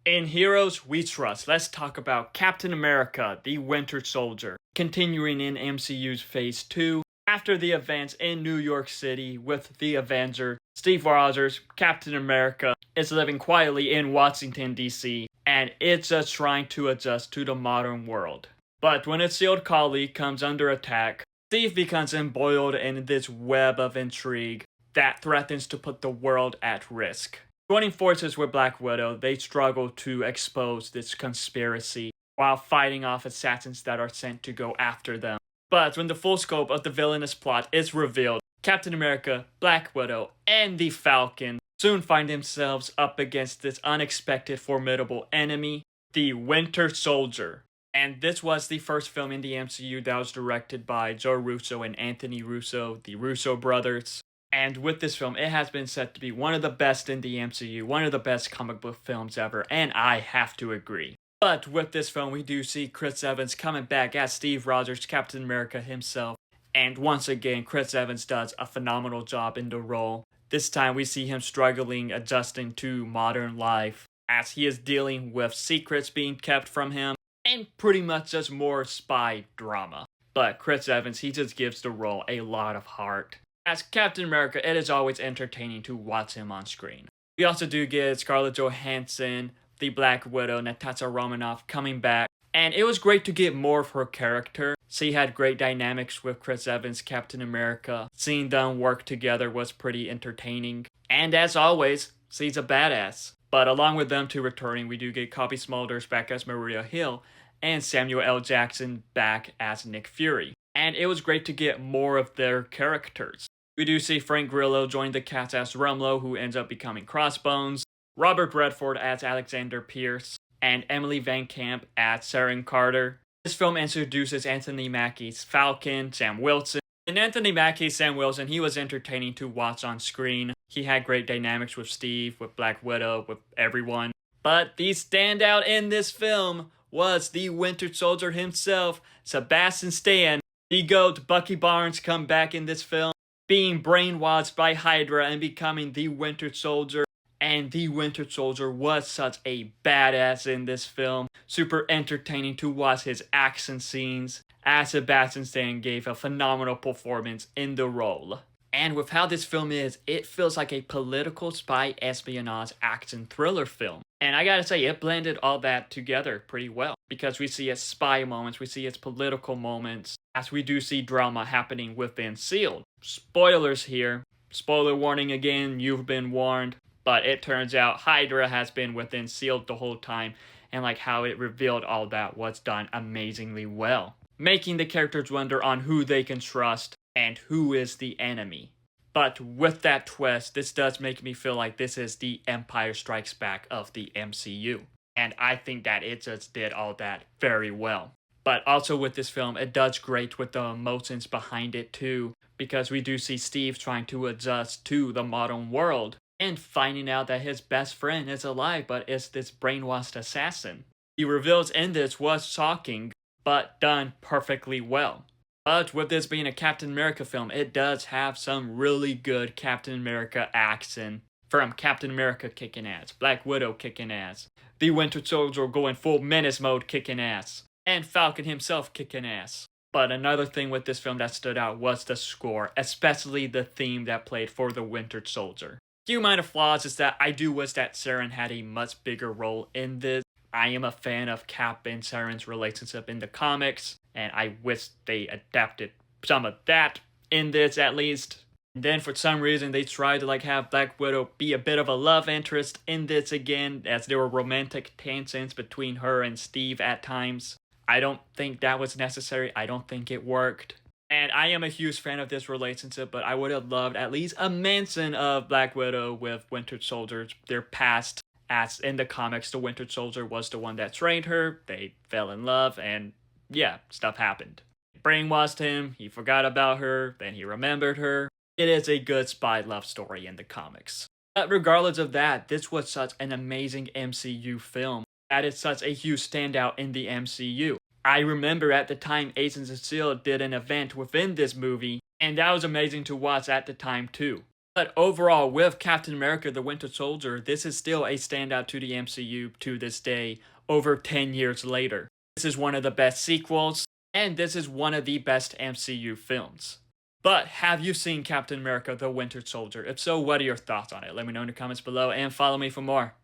In Heroes We Trust, let's talk about Captain America, the Winter Soldier. Continuing in MCU's Phase 2, after the events in New York City with the Avenger, Steve Rogers, Captain America, is living quietly in Washington, D.C., and it's just trying to adjust to the modern world. But when his sealed colleague comes under attack, Steve becomes embroiled in this web of intrigue that threatens to put the world at risk. Joining forces with Black Widow, they struggle to expose this conspiracy while fighting off assassins that are sent to go after them. But when the full scope of the villainous plot is revealed, Captain America, Black Widow, and the Falcon soon find themselves up against this unexpected formidable enemy, the Winter Soldier. And this was the first film in the MCU that was directed by Joe Russo and Anthony Russo, the Russo brothers. And with this film, it has been said to be one of the best in the MCU, one of the best comic book films ever, and I have to agree. But with this film, we do see Chris Evans coming back as Steve Rogers, Captain America himself. And once again, Chris Evans does a phenomenal job in the role. This time we see him struggling, adjusting to modern life, as he is dealing with secrets being kept from him, and pretty much just more spy drama. But Chris Evans, he just gives the role a lot of heart. As Captain America, it is always entertaining to watch him on screen. We also do get Scarlett Johansson, the Black Widow, Natasha Romanoff coming back, and it was great to get more of her character. She had great dynamics with Chris Evans, Captain America. Seeing them work together was pretty entertaining. And as always, she's a badass. But along with them two returning, we do get Cobie Smulders back as Maria Hill, and Samuel L. Jackson back as Nick Fury. And it was great to get more of their characters. We do see Frank Grillo join the cast as Rumlow, who ends up becoming Crossbones, Robert Redford as Alexander Pierce, and Emily Van Camp as Sharon Carter. This film introduces Anthony Mackie's Falcon, Sam Wilson. And Anthony Mackie's Sam Wilson, he was entertaining to watch on screen. He had great dynamics with Steve, with Black Widow, with everyone. But the standout in this film was the Winter Soldier himself, Sebastian Stan. The GOAT Bucky Barnes come back in this film, being brainwashed by Hydra and becoming the Winter Soldier. And the Winter Soldier was such a badass in this film. Super entertaining to watch his action scenes, as Sebastian Stan gave a phenomenal performance in the role. And with how this film is, it feels like a political spy espionage action thriller film. And I gotta say, it blended all that together pretty well. Because we see its spy moments, we see its political moments, as we do see drama happening within S.H.I.E.L.D. Spoilers here. Spoiler warning again, you've been warned. But it turns out Hydra has been within S.H.I.E.L.D. the whole time. And like how it revealed all that was done amazingly well. Making the characters wonder on who they can trust and who is the enemy. But with that twist, this does make me feel like this is the Empire Strikes Back of the MCU. And I think that it just did all that very well. But also with this film, it does great with the emotions behind it too. Because we do see Steve trying to adjust to the modern world. And finding out that his best friend is alive, but is this brainwashed assassin. The reveals in this was shocking, but done perfectly well. But with this being a Captain America film, it does have some really good Captain America action. From Captain America kicking ass, Black Widow kicking ass, the Winter Soldier going full menace mode kicking ass, and Falcon himself kicking ass. But another thing with this film that stood out was the score, especially the theme that played for the Winter Soldier. Few minor flaws is that I do wish that Sharon had a much bigger role in this. I am a fan of Cap and Sharon's relationship in the comics, and I wish they adapted some of that in this at least. And then for some reason they tried to have Black Widow be a bit of a love interest in this again, as there were romantic tangents between her and Steve at times. I don't think that was necessary. I don't think it worked. And I am a huge fan of this relationship, but I would have loved at least a mention of Black Widow with Winter Soldier, their past. As in the comics, the Winter Soldier was the one that trained her, they fell in love, and yeah, stuff happened. Brainwashed him, he forgot about her, then he remembered her. It is a good spy love story in the comics. But regardless of that, this was such an amazing MCU film. That is such a huge standout in the MCU. I remember at the time Agents of S.H.I.E.L.D. did an event within this movie, and that was amazing to watch at the time too. But overall, with Captain America the Winter Soldier, this is still a standout to the MCU to this day, over 10 years later. This is one of the best sequels, and this is one of the best MCU films. But have you seen Captain America the Winter Soldier? If so, what are your thoughts on it? Let me know in the comments below and follow me for more.